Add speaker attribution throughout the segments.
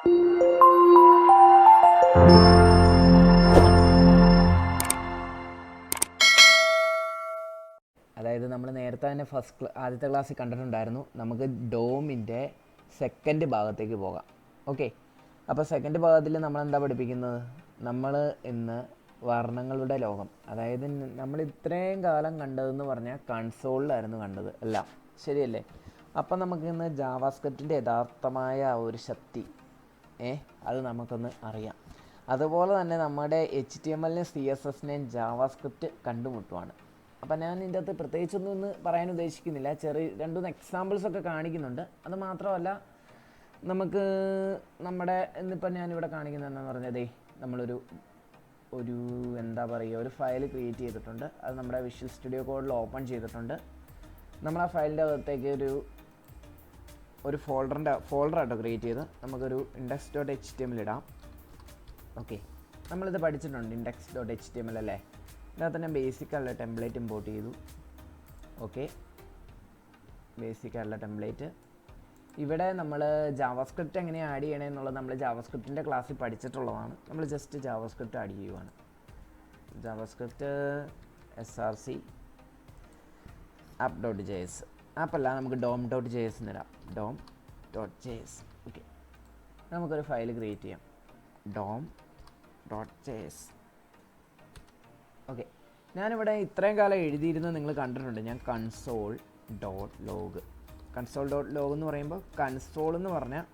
Speaker 1: അതായത് നമ്മൾ നേരത്തെ തന്നെ ആദ്യത്തെ ക്ലാസ്സിൽ കണ്ടിട്ടുണ്ടായിരുന്നു. നമുക്ക് ഡോമിൻ്റെ സെക്കൻഡ് ഭാഗത്തേക്ക് പോകാം. ഓക്കെ, അപ്പോൾ സെക്കൻഡ് ഭാഗത്തിൽ നമ്മൾ എന്താ പഠിപ്പിക്കുന്നത്? നമ്മൾ ഇന്ന് വർണ്ണങ്ങളുടെ ലോകം, അതായത് നമ്മൾ ഇത്രയും കാലം കണ്ടതെന്ന് പറഞ്ഞാൽ കൺസോളിലായിരുന്നു കണ്ടത് എല്ലാം, ശരിയല്ലേ? അപ്പം നമുക്ക് ഇന്ന് ജാവാസ്ക്രിപ്റ്റിൻ്റെ യഥാർത്ഥമായ ഒരു ശക്തി അത് നമുക്കൊന്ന് അറിയാം. അതുപോലെ തന്നെ നമ്മുടെ HTMLനെയും CSSനെയും ജാവാസ്ക്രിപ്റ്റ് കണ്ടുമുട്ടുവാണ്. അപ്പം ഞാൻ ഇതിൻ്റെ അകത്ത് പ്രത്യേകിച്ചൊന്നും ഇന്ന് പറയാൻ ഉദ്ദേശിക്കുന്നില്ല. ചെറിയ 2-3 എക്സാമ്പിൾസൊക്കെ കാണിക്കുന്നുണ്ട്. അത് മാത്രമല്ല, നമുക്ക് നമ്മുടെ ഇന്നിപ്പം ഞാനിവിടെ കാണിക്കുന്നത് എന്താണെന്ന് പറഞ്ഞതേ, നമ്മളൊരു എന്താ പറയുക, ഒരു ഫയൽ ക്രിയേറ്റ് ചെയ്തിട്ടുണ്ട്. അത് നമ്മുടെ വിഷ്വൽ സ്റ്റുഡിയോ കോഡിൽ ഓപ്പൺ ചെയ്തിട്ടുണ്ട്. നമ്മൾ ആ ഫയലിൻ്റെ അകത്തേക്ക് ഒരു ഫോൾഡറായിട്ടോ ക്രിയേറ്റ് ചെയ്ത് നമുക്കൊരു index.html ഇടാം. ഓക്കെ, നമ്മളിത് പഠിച്ചിട്ടുണ്ട്, index.html അല്ലേ? ഇതിനകത്ത് തന്നെ ബേസിക്കായുള്ള ടെംപ്ലേറ്റ് ഇമ്പോർട്ട് ചെയ്തു. ഓക്കെ, ബേസിക്കായുള്ള ടെംപ്ലേറ്റ്. ഇവിടെ നമ്മൾ ജാവാസ്ക്രിപ്റ്റ് എങ്ങനെ ആഡ് ചെയ്യണേ എന്നുള്ളത് നമ്മൾ ജാവാസ്ക്രിപ്റ്റിൻ്റെ ക്ലാസ്സിൽ പഠിച്ചിട്ടുള്ളതാണ്. നമ്മൾ ജസ്റ്റ് ജാവാസ്ക്രിപ്റ്റ് ആഡ് ചെയ്യുവാണ്. ജാവാസ്ക്രിപ്റ്റ് src app.js, ആപ്പല്ല, നമുക്ക് dom.js എന്നിടാം. dom.js. ഓക്കെ, നമുക്കൊരു ഫയൽ ക്രിയേറ്റ് ചെയ്യാം, dom.js. ഓക്കെ, ഞാനിവിടെ ഇത്രയും കാലം എഴുതിയിരുന്നത് നിങ്ങൾ കണ്ടിട്ടുണ്ട്. ഞാൻ console.log എന്ന് പറയുമ്പോൾ, കൺസോൾ എന്ന് പറഞ്ഞാൽ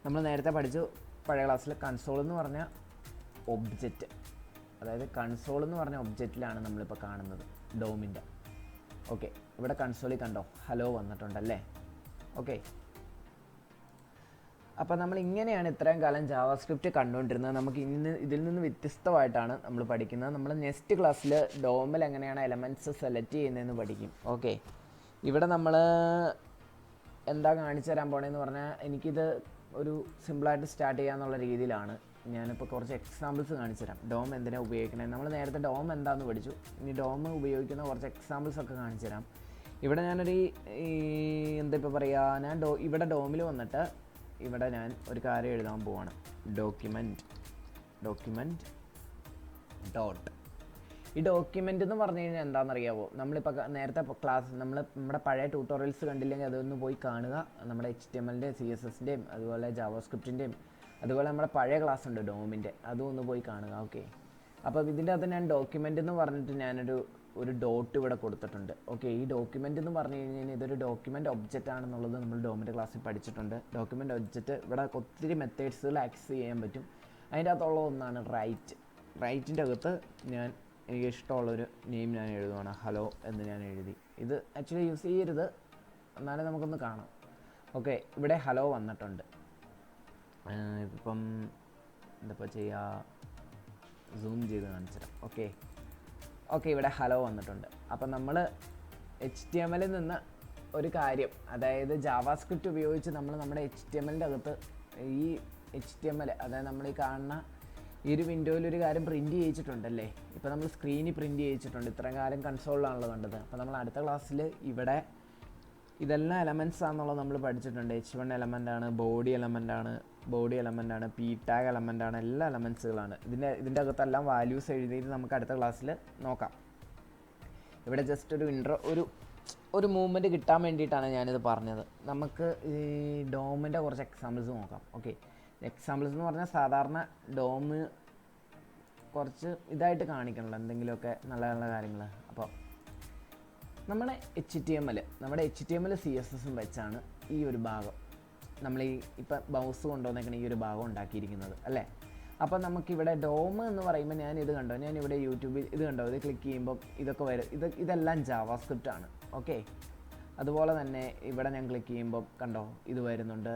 Speaker 1: നമ്മൾ നേരത്തെ പഠിച്ചു പഴയ ക്ലാസ്സിൽ, കൺസോൾ എന്ന് പറഞ്ഞാൽ ഒബ്ജക്റ്റ്, അതായത് കൺസോൾ എന്ന് പറഞ്ഞ ഒബ്ജക്റ്റിലാണ് നമ്മളിപ്പോൾ കാണുന്നത് ഡോമിൻ്റെ. ഓക്കെ, ഇവിടെ കൺസോളിൽ കണ്ടോ ഹലോ വന്നിട്ടുണ്ടല്ലേ? ഓക്കെ, അപ്പോൾ നമ്മൾ ഇങ്ങനെയാണ് ഇത്രയും കാലം ജാവാസ്ക്രിപ്റ്റ് കണ്ടുകൊണ്ടിരുന്നത്. നമുക്ക് ഇതിൽ നിന്ന് വ്യത്യസ്തമായിട്ടാണ് നമ്മൾ പഠിക്കുന്നത്. നമ്മൾ നെക്സ്റ്റ് ക്ലാസ്സിൽ ഡോമിൽ എങ്ങനെയാണ് എലമെൻറ്റ്സ് സെലക്ട് ചെയ്യുന്നതെന്ന് പഠിക്കും. ഓക്കെ, ഇവിടെ നമ്മൾ എന്താ കാണിച്ചു തരാൻ പോണേന്ന് പറഞ്ഞാൽ, എനിക്കിത് ഒരു സിമ്പിളായിട്ട് സ്റ്റാർട്ട് ചെയ്യാന്നുള്ള രീതിയിലാണ്. ഞാനിപ്പോൾ കുറച്ച് എക്സാമ്പിൾസ് കാണിച്ചു തരാം. ഡോം എന്തിനാണ് ഉപയോഗിക്കണേ, നമ്മൾ നേരത്തെ ഡോം എന്താണെന്ന് പഠിച്ചു. ഇനി ഡോം ഉപയോഗിക്കുന്ന കുറച്ച് എക്സാമ്പിൾസൊക്കെ കാണിച്ചു തരാം. ഇവിടെ ഞാനൊരു എന്താ ഇപ്പോൾ പറയുക, ഞാൻ ഇവിടെ ഡോമിൽ വന്നിട്ട് ഇവിടെ ഞാൻ ഒരു കാര്യം എഴുതാൻ പോവാണ്. Document dot. ഈ ഡോക്യുമെൻ്റ് എന്ന് പറഞ്ഞു കഴിഞ്ഞാൽ എന്താണെന്നറിയാമോ? നമ്മളിപ്പോൾ നേരത്തെ ക്ലാസ് നമ്മുടെ പഴയ ട്യൂട്ടോറിയൽസ് കണ്ടില്ലെങ്കിൽ അതൊന്ന് പോയി കാണുക. നമ്മുടെ HTMLൻ്റെയും CSSൻ്റെയും അതുപോലെ ജാവാസ്ക്രിപ്റ്റിൻ്റെയും അതുപോലെ നമ്മുടെ പഴയ ക്ലാസ് ഉണ്ട് ഡോമിൻ്റെ, അതും ഒന്ന് പോയി കാണുക. ഓക്കെ, അപ്പോൾ ഇതിൻ്റെ അകത്ത് ഞാൻ ഡോക്യുമെൻ്റ് എന്ന് പറഞ്ഞിട്ട് ഞാനൊരു ഡോട്ട് ഇവിടെ കൊടുത്തിട്ടുണ്ട്. ഓക്കെ, ഈ ഡോക്യുമെൻ്റ് എന്ന് പറഞ്ഞു കഴിഞ്ഞാൽ ഇതൊരു ഡോക്യുമെൻ്റ് ഒബ്ജക്റ്റ് ആണെന്നുള്ളത് നമ്മൾ ഡോമിൻ്റെ ക്ലാസ്സിൽ പഠിച്ചിട്ടുണ്ട്. ഡോക്യുമെൻ്റ് ഒബ്ജക്റ്റ് ഇവിടെ ഒത്തിരി മെത്തേഡ്സുകൾ ആക്സസ് ചെയ്യാൻ പറ്റും. അതിൻ്റെ അകത്തുള്ള ഒന്നാണ് റൈറ്റിൻ്റെ അകത്ത് എനിക്ക് ഇഷ്ടമുള്ളൊരു നെയിം ഞാൻ എഴുതുവാണ്, ഹലോ എന്ന് ഞാൻ എഴുതി. ഇത് ആക്ച്വലി യൂസ് ചെയ്യരുത്, എന്നാലും നമുക്കൊന്ന് കാണാം. ഓക്കെ, ഇവിടെ ഹലോ വന്നിട്ടുണ്ട്. ഇപ്പം എന്താ ചെയ്യുക, സൂം ചെയ്ത് കാണിച്ചുതരാം. ഓക്കെ, ഇവിടെ ഹലോ വന്നിട്ടുണ്ട്. അപ്പം നമ്മൾ HTML നിന്ന് ഒരു കാര്യം, അതായത് ജാവാസ്ക്രിപ്റ്റ് ഉപയോഗിച്ച് നമ്മൾ നമ്മുടെ HTMLൻ്റെ അകത്ത് ഈ HTML, അതായത് നമ്മൾ ഈ കാണുന്ന ഈ ഒരു വിൻഡോയിൽ ഒരു കാര്യം പ്രിൻറ്റ് ചെയ്യിച്ചിട്ടുണ്ടല്ലേ. ഇപ്പോൾ നമ്മൾ സ്ക്രീനിൽ പ്രിൻറ്റ് ചെയ്യിച്ചിട്ടുണ്ട്. ഇത്രയും കാലം കൺസോളിലാണല്ലോ കണ്ടത്. അപ്പോൾ നമ്മൾ അടുത്ത ക്ലാസ്സിൽ ഇവിടെ ഇതെല്ലാം എലമെൻറ്റ്സ് ആണെന്നുള്ളത് നമ്മൾ പഠിച്ചിട്ടുണ്ട്. H1 എലമെൻ്റാണ്, ബോഡി എലമെൻ്റാണ്, p ടാഗ് എലമെൻ്റാണ്, എല്ലാ എലമെൻറ്റ്സുകളാണ്. ഇതിൻ്റെ അകത്തെല്ലാം വാല്യൂസ് എഴുതിയിട്ട് നമുക്ക് അടുത്ത ക്ലാസ്സിൽ നോക്കാം. ഇവിടെ ജസ്റ്റ് ഒരു മൂവ്മെൻറ്റ് കിട്ടാൻ വേണ്ടിയിട്ടാണ് ഞാനിത് പറഞ്ഞത്. നമുക്ക് ഈ ഡോമിൻ്റെ കുറച്ച് എക്സാമ്പിൾസ് നോക്കാം. ഓക്കെ, എക്സാമ്പിൾസ് എന്ന് പറഞ്ഞാൽ സാധാരണ ഡോം കുറച്ച് ഇതായിട്ട് കാണിക്കണല്ലോ, എന്തെങ്കിലുമൊക്കെ നല്ല നല്ല കാര്യങ്ങൾ. അപ്പോൾ നമ്മുടെ HTML CSSും വെച്ചാണ് ഈ ഒരു ഭാഗം നമ്മൾ ഇപ്പം ബൗസ് കൊണ്ടുവന്നേക്കണ ഈ ഒരു ഭാഗം ഉണ്ടാക്കിയിരിക്കുന്നത് അല്ലേ. അപ്പോൾ നമുക്കിവിടെ ഡോം എന്ന് പറയുമ്പോൾ ഞാനിവിടെ യൂട്യൂബിൽ ഇത് ക്ലിക്ക് ചെയ്യുമ്പോൾ ഇതൊക്കെ വരും. ഇതെല്ലാം ജാവാസ്ക്രിപ്റ്റ് ആണ്. ഓക്കെ, അതുപോലെ തന്നെ ഇവിടെ ഞാൻ ക്ലിക്ക് ചെയ്യുമ്പോൾ കണ്ടോ ഇത് വരുന്നുണ്ട്,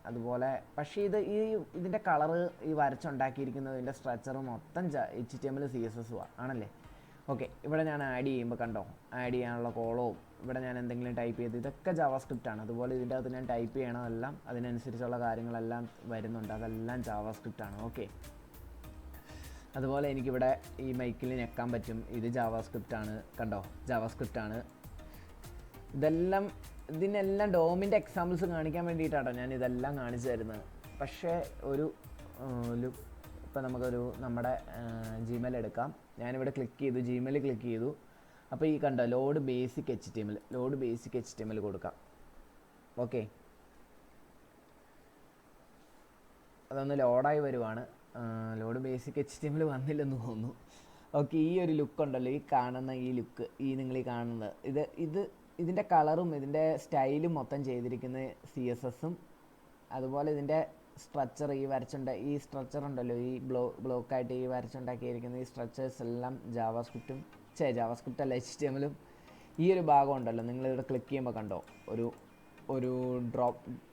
Speaker 1: അതുപോലെ. പക്ഷേ ഇതിൻ്റെ കളറ് ഈ വരച്ചുണ്ടാക്കിയിരിക്കുന്നതിൻ്റെ സ്ട്രക്ചർ മൊത്തം HTML CSS ആണല്ലേ. ഓക്കെ, ഇവിടെ ഞാൻ ആഡ് ചെയ്യുമ്പോൾ കണ്ടോ, ആഡ് ചെയ്യാനുള്ള കോളവും ഇവിടെ ഞാൻ എന്തെങ്കിലും ടൈപ്പ് ചെയ്ത് ഇതൊക്കെ ജാവാസ്ക്രിപ്റ്റ് ആണ്. അതുപോലെ ഇതിൻ്റെ അകത്ത് ഞാൻ ടൈപ്പ് ചെയ്യണതെല്ലാം അതിനനുസരിച്ചുള്ള കാര്യങ്ങളെല്ലാം വരുന്നുണ്ട്, അതെല്ലാം ജാവാസ്ക്രിപ്റ്റ് ആണ്. ഓക്കെ, അതുപോലെ എനിക്കിവിടെ ഈ മൈക്കിൽ ഞെക്കാൻ പറ്റും, ഇത് ജാവാസ്ക്രിപ്റ്റ് ആണ്. കണ്ടോ, ജാവാസ്ക്രിപ്റ്റ് ആണ്. ഇതിനെല്ലാം ഡോമിൻ്റെ എക്സാമ്പിൾസ് കാണിക്കാൻ വേണ്ടിയിട്ടാണ് ഞാൻ ഇതെല്ലാം കാണിച്ചു തരുന്നത്. പക്ഷേ ഒരു ഇപ്പോൾ നമുക്കൊരു നമ്മുടെ ജിമെയിൽ എടുക്കാം. ഞാനിവിടെ ക്ലിക്ക് ചെയ്തു, ജിമെയിൽ ക്ലിക്ക് ചെയ്തു. അപ്പോൾ ഈ കണ്ടോ ലോഡ് ബേസിക് HTML കൊടുക്കാം. ഓക്കെ, അതൊന്ന് ലോഡായി വരുവാണ്. ലോഡ് ബേസിക് HTML വന്നില്ലെന്ന് തോന്നുന്നു. ഓക്കെ, ഈ ഒരു ലുക്ക് ഉണ്ടല്ലോ, ഈ കാണുന്ന ഈ ലുക്ക്, നിങ്ങൾ ഈ കാണുന്നത് ഇതിൻ്റെ കളറും ഇതിൻ്റെ സ്റ്റൈലും മൊത്തം ചെയ്തിരിക്കുന്നത് CSSഉം, അതുപോലെ ഇതിൻ്റെ സ്ട്രക്ചർ ഈ സ്ട്രക്ചർ ഉണ്ടല്ലോ, ഈ ബ്ലോക്കായിട്ട് ഈ വരച്ചുണ്ടാക്കിയിരിക്കുന്ന ഈ സ്ട്രക്ചേഴ്സ് എല്ലാം ജാവാസ്ക്രിപ്റ്റ് അല്ല HTMLഉം. ഈ ഒരു ഭാഗം ഉണ്ടല്ലോ, നിങ്ങളിവിടെ ക്ലിക്ക് ചെയ്യുമ്പോൾ കണ്ടോ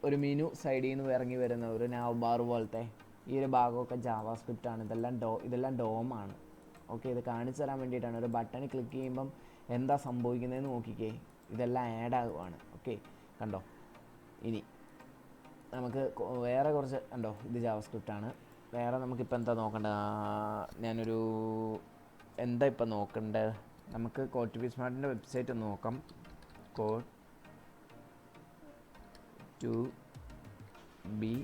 Speaker 1: ഒരു മെനു സൈഡിൽ നിന്ന് ഇറങ്ങി വരുന്ന ഒരു നാവ് ബാർ പോലത്തെ ഈ ഒരു ഭാഗമൊക്കെ ജാവാസ്ക്രിപ്റ്റാണ്. ഇതെല്ലാം ഡോമാണ്. ഓക്കെ, ഇത് കാണിച്ചു തരാൻ വേണ്ടിയിട്ടാണ്. ഒരു ബട്ടൺ ക്ലിക്ക് ചെയ്യുമ്പം എന്താ സംഭവിക്കുന്നതെന്ന് നോക്കിക്കേ, ഇതെല്ലാം ആഡ് ആകുവാണ്. ഓക്കെ, കണ്ടോ. ഇനി നമുക്ക് വേറെ കുറച്ച് കണ്ടോ, ഇത് ജാവാസ്ക്രിപ്റ്റാണ്. വേറെ നമുക്കിപ്പോൾ എന്താ നോക്കേണ്ടത്? എന്താ ഇപ്പം നോക്കേണ്ടത്? നമുക്ക് കോഡ് ടു ബി സ്മാർട്ടിൻ്റെ വെബ്സൈറ്റ് ഒന്ന് നോക്കാം. Code To Be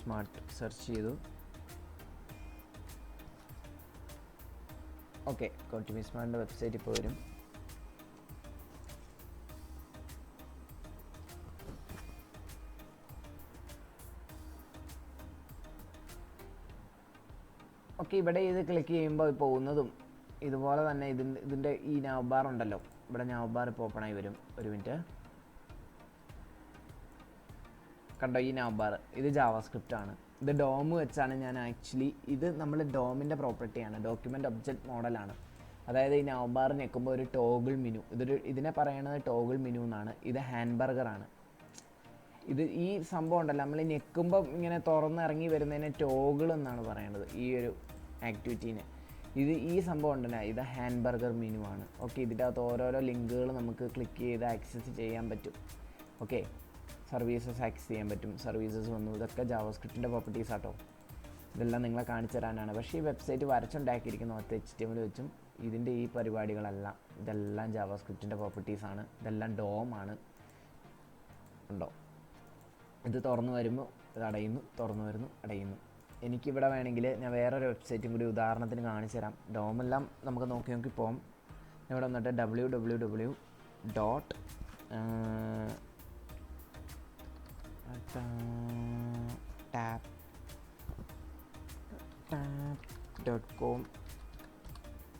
Speaker 1: Smart search ചെയ്തു. ഓക്കെ, കോഡ് ടു ബി സ്മാർട്ടിൻ്റെ വെബ്സൈറ്റ് ഇപ്പോൾ വരും. ഓക്കെ, ഇവിടെ ഇത് ക്ലിക്ക് ചെയ്യുമ്പോൾ പോകുന്നതും ഇതുപോലെ തന്നെ ഇതിൻ്റെ ഈ നാവ് ബാർ ഉണ്ടല്ലോ, ഇവിടെ നാവ് ബാർ ഇപ്പോൾ ഓപ്പണായി വരും. ഒരു മിനിറ്റ്, കണ്ടോ ഈ നാവ് ബാർ, ഇത് ജാവാസ്ക്രിപ്റ്റ് ആണ്. ഇത് ഡോം വെച്ചാണ് ഞാൻ ഇത് നമ്മൾ ഡോമിൻ്റെ പ്രോപ്പർട്ടിയാണ്, ഡോക്യുമെൻ്റ് ഒബ്ജക്റ്റ് മോഡലാണ്. അതായത് ഈ നാവ് ബാർ ഞെക്കുമ്പോൾ ഒരു ടോഗിൾ മെനു, ഇതിനെ പറയുന്നത് ടോഗിൾ മെനു എന്നാണ്. ഇത് ഹാൻബർഗറാണ്. ഈ സംഭവം ഉണ്ടല്ലോ, നമ്മൾ ഞെക്കുമ്പോൾ ഇങ്ങനെ തുറന്നിറങ്ങി വരുന്നതിനെ ടോഗിൾ എന്നാണ് പറയുന്നത്, ഈ ഒരു ആക്ടിവിറ്റീനെ. ഈ സംഭവം ഉണ്ടല്ലോ, ഇത് ഹാൻബർഗർ മെനു ആണ്. ഓക്കെ, ഇതിൻ്റെ അകത്ത് ഓരോരോ ലിങ്കുകൾ നമുക്ക് ക്ലിക്ക് ചെയ്ത് ആക്സസ് ചെയ്യാൻ പറ്റും. ഓക്കെ, സർവീസസ് ആക്സസ് ചെയ്യാൻ പറ്റും. സർവീസസ് വന്നു, ഇതൊക്കെ ജാവാസ്ക്രിപ്റ്റിൻ്റെ പ്രോപ്പർട്ടീസ് ആട്ടോ. ഇതെല്ലാം നിങ്ങളെ കാണിച്ചു തരാനാണ്. പക്ഷേ ഈ വെബ്സൈറ്റ് വരച്ചുണ്ടാക്കിയിരിക്കുന്ന HTML വെച്ചും ഇതിൻ്റെ ഈ പരിപാടികളെല്ലാം ഇതെല്ലാം ജാവാസ്ക്രിപ്റ്റിൻ്റെ പ്രോപ്പർട്ടീസാണ്. ഇതെല്ലാം ഡോമാണ്. ഉണ്ടോ, ഇത് തുറന്നു വരുമ്പോൾ ഇത് അടയുന്നു, തുറന്നു വരുന്നു, അടയുന്നു. എനിക്കിവിടെ വേണമെങ്കിൽ ഞാൻ വേറൊരു വെബ്സൈറ്റും കൂടി ഉദാഹരണത്തിന് കാണിച്ചു തരാം. ഡോമെല്ലാം നമുക്ക് നോക്കി പോകാം. ഇവിടെ വന്നിട്ട് www .com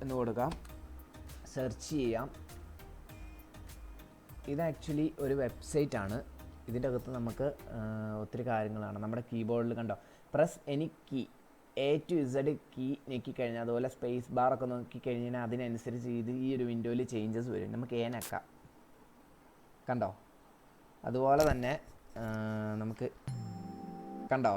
Speaker 1: എന്ന് കൊടുക്കാം. സെർച്ച് ചെയ്യാം. ഇത് ആക്ച്വലി ഒരു വെബ്സൈറ്റാണ്. ഇതിൻ്റെ അകത്ത് നമുക്ക് ഒത്തിരി കാര്യങ്ങളാണ്. നമ്മുടെ കീബോർഡിൽ കണ്ടോ, press any key, A to Z key ഞെക്കിക്കഴിഞ്ഞാൽ, അതുപോലെ സ്പേസ് ബാറൊക്കെ നോക്കിക്കഴിഞ്ഞാൽ അതിനനുസരിച്ച് ഈ ഒരു വിൻഡോയിൽ ചേഞ്ചസ് വരും. നമുക്ക് ഏനക്കാം, കണ്ടോ. അതുപോലെ തന്നെ നമുക്ക് കണ്ടോ,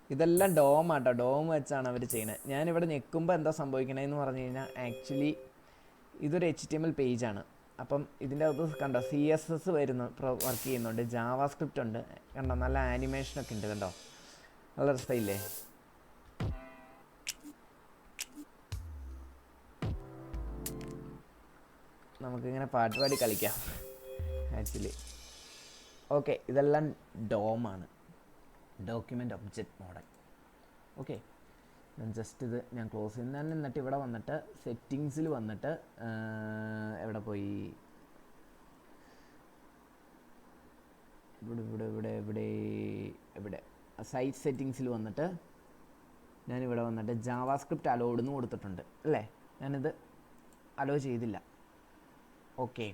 Speaker 1: ഇതെല്ലാം ഡോമാട്ടോ. ഡോം വെച്ചാണ് അവർ ചെയ്യുന്നത്. ഞാനിവിടെ ഞെക്കുമ്പോൾ എന്താ സംഭവിക്കണതെന്ന് പറഞ്ഞു കഴിഞ്ഞാൽ, ആക്ച്വലി ഇതൊരു HTML പേജാണ്. അപ്പം ഇതിൻ്റെ അകത്ത് കണ്ടോ CSS വർക്ക് ചെയ്യുന്നുണ്ട്, ജാവാസ്ക്രിപ്റ്റ് ഉണ്ട്. കണ്ടോ, നല്ല ആനിമേഷനൊക്കെ ഉണ്ട്. കണ്ടോ, നല്ല രസമില്ലേ? നമുക്കിങ്ങനെ പാട്ട് പാടി കളിക്കാം ആക്ച്വലി. ഓക്കെ, ഇതെല്ലാം ഡോമാണ്, document object model. Okay, just ഇത് ഞാൻ ക്ലോസ് ചെയ്യുന്ന. എന്നിട്ട് ഇവിടെ വന്നിട്ട് സെറ്റിങ്സിൽ വന്നിട്ട് എവിടെ പോയി, ഇവിടെ സൈറ്റ് സെറ്റിങ്സിൽ വന്നിട്ട് ഞാനിവിടെ വന്നിട്ട് ജാവാസ്ക്രിപ്റ്റ് അലോഡ് എന്ന് കൊടുത്തിട്ടുണ്ട് അല്ലേ. ഞാനിത് അലോ ചെയ്തില്ല. ഓക്കെ,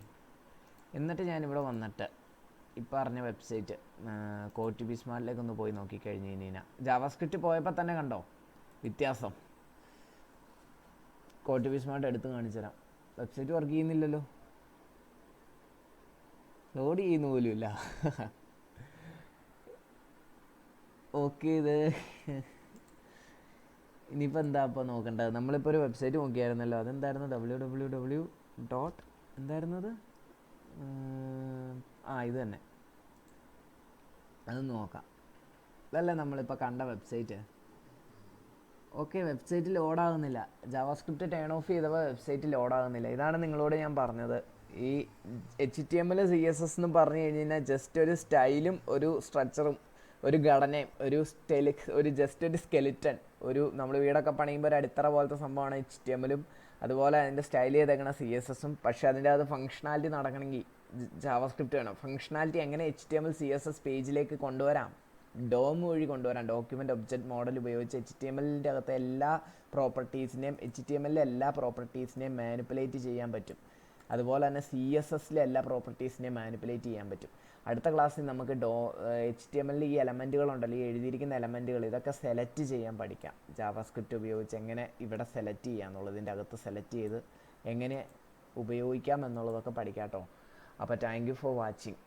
Speaker 1: എന്നിട്ട് ഞാനിവിടെ വന്നിട്ട് ഇപ്പോൾ പറഞ്ഞ വെബ്സൈറ്റ് കോഡ് ടു ബി സ്മാർട്ടിലേക്ക് ഒന്ന് പോയി നോക്കിക്കഴിഞ്ഞ് കഴിഞ്ഞാൽ ജാവാസ്ക്രിപ്റ്റ് പോയപ്പോൾ തന്നെ കണ്ടോ വ്യത്യാസം. കോഡ് ടു ബി സ്മാർട്ട് എടുത്ത് കാണിച്ചു തരാം. വെബ്സൈറ്റ് വർക്ക് ചെയ്യുന്നില്ലല്ലോ, ലോഡ് ചെയ്യുന്ന പോലും ഇല്ല. ഓക്കെ, ഇത് ഇനിയിപ്പോൾ എന്താ ഇപ്പോൾ നോക്കേണ്ടത്? നമ്മളിപ്പോൾ ഒരു വെബ്സൈറ്റ് നോക്കിയായിരുന്നല്ലോ, അതെന്തായിരുന്നു? www. എന്തായിരുന്നത്? ഇത് തന്നെ, അതൊന്ന് നോക്കാം. ഇതല്ലേ നമ്മളിപ്പോൾ കണ്ട വെബ്സൈറ്റ്. ഓക്കെ, വെബ്സൈറ്റ് ലോഡാകുന്നില്ല. ജാവാസ്ക്രിപ്റ്റ് ടേൺ ഓഫ് ചെയ്തപ്പോൾ വെബ്സൈറ്റ് ലോഡാകുന്നില്ല. ഇതാണ് നിങ്ങളോട് ഞാൻ പറഞ്ഞത്. ഈ HTML CSS എന്ന് പറഞ്ഞു കഴിഞ്ഞാൽ ജസ്റ്റ് ഒരു സ്റ്റൈലും ഒരു സ്ട്രക്ചറും ഒരു ഘടനയും ഒരു ജസ്റ്റ് ഒരു സ്കെലിറ്റൺ, നമ്മൾ വീടൊക്കെ പണിയുമ്പോൾ ഒരു അടിത്തറ പോലത്തെ സംഭവമാണ് HTML-ഉം അതുപോലെ അതിൻ്റെ സ്റ്റൈൽ ചെയ്തേക്കണ CSS-ഉം. പക്ഷേ അതിൻ്റെ അത് ഫങ്ഷണാലിറ്റി നടക്കണമെങ്കിൽ ജാവാസ്ക്രിപ്റ്റ് വേണം. ഫങ്ഷണാലിറ്റി എങ്ങനെ HTML CSS പേജിലേക്ക് കൊണ്ടുവരാം, ഡോം വഴി കൊണ്ടുവരാം. ഡോക്യുമെൻ്റ് ഒബ്ജക്റ്റ് മോഡൽ ഉപയോഗിച്ച് HTML-ൻ്റെ അകത്തെ എല്ലാ പ്രോപ്പർട്ടീസിനെയും HTML-ലെ എല്ലാ പ്രോപ്പർട്ടീസിനെയും മാനിപ്പുലേറ്റ് ചെയ്യാൻ പറ്റും. അതുപോലെ തന്നെ CSS-ലെ എല്ലാ പ്രോപ്പർട്ടീസിനെയും മാനിപ്പുലേറ്റ് ചെയ്യാൻ പറ്റും. അടുത്ത ക്ലാസ്സിൽ നമുക്ക് HTML-ൽ ഈ എലമെൻറ്റുകളുണ്ടല്ലോ, ഈ എഴുതിയിരിക്കുന്ന എലമെൻറ്റുകൾ, ഇതൊക്കെ സെലക്ട് ചെയ്യാൻ പഠിക്കാം. ജാവാസ്ക്രിപ്റ്റ് ഉപയോഗിച്ച് എങ്ങനെ ഇവിടെ സെലക്ട് ചെയ്യാം എന്നുള്ളത്, ഇതിൻ്റെ അകത്ത് സെലക്ട് ചെയ്ത് എങ്ങനെ ഉപയോഗിക്കാം എന്നുള്ളതൊക്കെ പഠിക്കാം കേട്ടോ. അപ്പോൾ താങ്ക് യു ഫോർ വാച്ചിങ്.